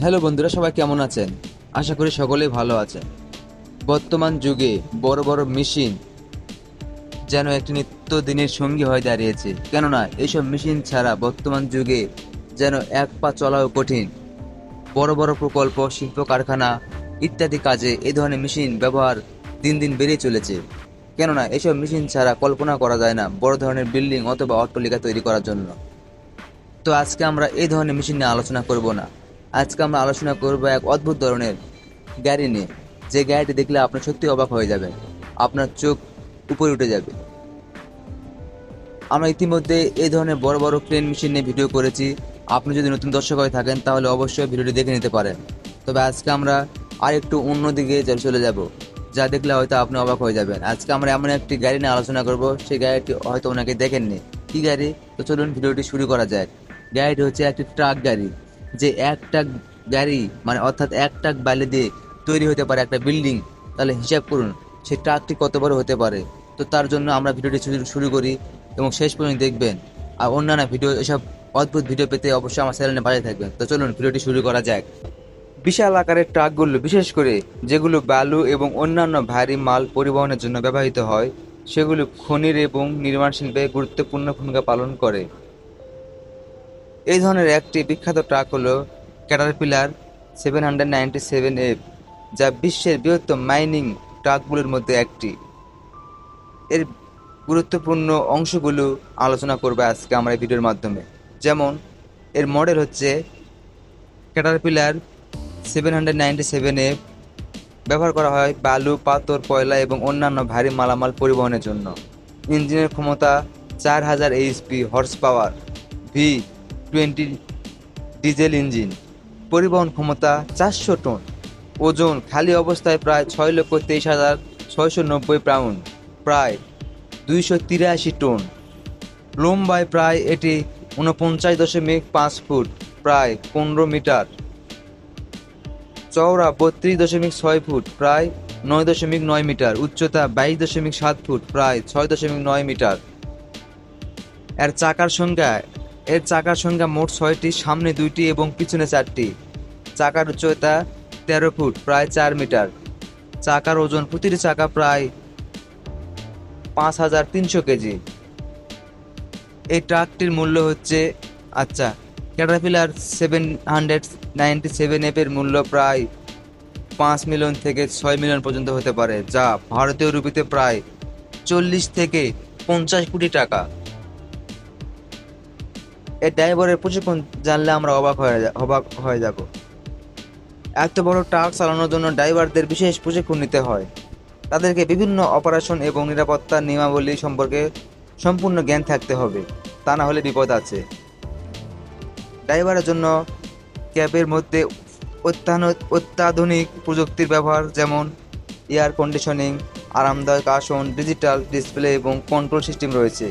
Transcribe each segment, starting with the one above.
Hello বন্ধুরা, সবাই কেমন আছেন? আশা করি সকলেই ভালো আছেন। বর্তমান যুগে বড় বড় মেশিন যেন একটি নিত্যদিনের সঙ্গী হয়ে দাঁড়িয়েছে। কেননা এইসব মেশিন ছাড়া বর্তমান যুগে যেন এক পা চলাও কঠিন। বড় বড় প্রকল্প, শিল্প কারখানা ইত্যাদি কাজে এই ধরনের মেশিন ব্যবহার দিন দিন বেড়ে চলেছে। কেননা এইসব মেশিন ছাড়া কল্পনা করা যায় না বড় ধরনের বিল্ডিং অথবা অট্টালিকা তৈরি করার জন্য। তো আজকে আমরা এই ধরনের মেশিন নিয়ে আলোচনা করব না। আজকে আমরা আলোচনা করব এক অদ্ভুত ধরনের গাড়ি নিয়ে, যে গাড়িটি দেখলে আপনার সত্যি অবাক হয়ে যাবে, আপনার চোখ উপরে উঠে যাবে। আমরা ইতিমধ্যে এই ধরনের বড় বড় ক্রেন মেশিন নিয়ে ভিডিও করেছি। আপনি যদি নতুন দর্শক হয়ে থাকেন তাহলে অবশ্যই ভিডিওটি দেখে নিতে পারেন। তবে আজকে আমরা আর একটু অন্যদিকে চলে যাব, যা দেখলে হয়তো আপনি অবাক হয়ে যাবেন। আজকে আমরা এমন একটি গাড়ি নিয়ে আলোচনা করব, সেই গাড়িটি হয়তো ওনাকে দেখেননি। কি গাড়ি? তো চলুন ভিডিওটি শুরু করা যাক। গাড়িটি হচ্ছে একটি ট্রাক গাড়ি। যে একটা গাড়ি মানে অর্থাৎ এক ট্রাক বালি দিয়ে তৈরি হতে পারে একটা বিল্ডিং, তাহলে হিসাব করুন সেই ট্রাকটি কত বড় হতে পারে। তো তার জন্য আমরা ভিডিওটি শুরু করি এবং শেষ পর্যন্ত দেখবেন। আর অন্যান্য ভিডিও, এসব অদ্ভুত ভিডিও পেতে অবশ্যই আমার চ্যানেলে পাশে থাকবেন। তো চলুন ভিডিওটি শুরু করা যাক। বিশাল আকারের ট্রাকগুলো, বিশেষ করে যেগুলো বালু এবং অন্যান্য ভারী মাল পরিবহনের জন্য ব্যবহৃত হয়, সেগুলো খনির এবং নির্মাণ শিল্পে গুরুত্বপূর্ণ ভূমিকা পালন করে। এই ধরনের একটি বিখ্যাত ট্রাক হলো ক্যাটারপিলার 797F, যা বিশ্বের বৃহত্তম মাইনিং ট্রাকগুলোর মধ্যে একটি। এর গুরুত্বপূর্ণ অংশগুলো আলোচনা করবে আজকে আমরা এই ভিডিওর মাধ্যমে। যেমন এর মডেল হচ্ছে ক্যাটারপিলার 797F। ব্যবহার করা হয় বালু, পাথর, কয়লা এবং অন্যান্য ভারী মালামাল পরিবহনের জন্য। ইঞ্জিনের ক্ষমতা 4000 HP horse power, V20 diesel engine. পরিবহন ক্ষমতা 400 টন। ওজন খালি অবস্থায় প্রায় 6,23,690 পাউন্ড, প্রায় 283 টন। লম্বায় প্রায় এটি 49.5 ফুট, প্রায় 15 মিটার। চওড়া 32.6 ফুট, প্রায় 9.9 মিটার। উচ্চতা 22.7 ফুট, প্রায় 6.9 মিটার। এর চাকার সংখ্যা মোট 6টি, সামনে 2টি এবং পিছনে 4টি। চাকার উচ্চতা 13 ফুট, প্রায় 4 মিটার। চাকার ওজন প্রতিটি চাকা প্রায় 5,300 কেজি। এই ট্রাকটির মূল্য হচ্ছে ক্যাটারপিলার 797F এর মূল্য প্রায় 5 মিলিয়ন থেকে 6 মিলিয়ন পর্যন্ত হতে পারে, যা ভারতীয় রুপিতে প্রায় 40 থেকে 50 কোটি টাকা। এই ড্রাইভারের প্রশিক্ষণ জানলে আমরা অবাক হয়ে যাব। এত বড় ট্রাক চালানোর জন্য ড্রাইভারদের বিশেষ প্রশিক্ষণ নিতে হয়। তাদেরকে বিভিন্ন অপারেশন এবং নিরাপত্তার নিয়মাবলী সম্পর্কে সম্পূর্ণ জ্ঞান থাকতে হবে, তা না হলে বিপদ আছে। ড্রাইভারের জন্য ক্যাবের মধ্যে অত্যাধুনিক প্রযুক্তির ব্যবহার, যেমন এয়ার কন্ডিশনিং, আরামদায়ক আসন, ডিজিটাল ডিসপ্লে এবং কন্ট্রোল সিস্টেম রয়েছে।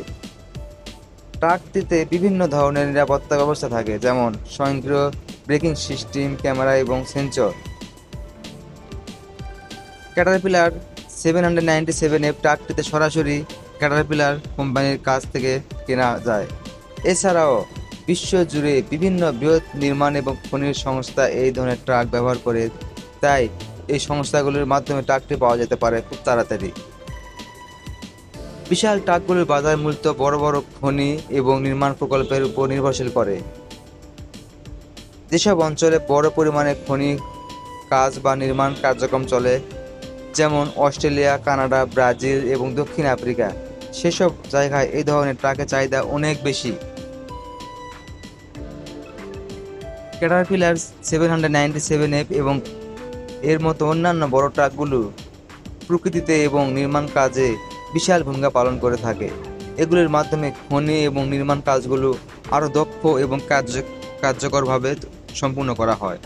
ট্রাকটিতে বিভিন্ন ধরনের নিরাপত্তা ব্যবস্থা থাকে, যেমন স্বয়ংক্রিয় ব্রেকিং সিস্টেম, ক্যামেরা এবং সেন্সর। ক্যাটারপিলার 797F ট্রাকটিতে সরাসরি ক্যাটারপিলার কোম্পানির কাছ থেকে কেনা যায়। এছাড়াও বিশ্বজুড়ে বিভিন্ন বৃহৎ নির্মাণ এবং খনির সংস্থা এই ধরনের ট্রাক ব্যবহার করে, তাই এই সংস্থাগুলোর মাধ্যমে ট্রাকটি পাওয়া যেতে পারে খুব তাড়াতাড়ি। বিশাল ট্রাকগুলোর বাজার মূলত বড় বড় খনি এবং নির্মাণ প্রকল্পের উপর নির্ভরশীল করে। যেসব অঞ্চলে বড় পরিমাণে খনি কাজ বা নির্মাণ কার্যক্রম চলে, যেমন অস্ট্রেলিয়া, কানাডা, ব্রাজিল এবং দক্ষিণ আফ্রিকা, সেসব জায়গায় এই ধরনের ট্রাকের চাহিদা অনেক বেশি। ক্যাটারপিলার 797F এবং এর মতো অন্যান্য বড় ট্রাকগুলো প্রকৃতিতে এবং নির্মাণ কাজে বিশাল ভূমিকা পালন করে থাকে। এগুলির মাধ্যমে খনি এবং নির্মাণ কাজগুলো আরও দক্ষ এবং কার্যকরভাবে সম্পূর্ণ করা হয়।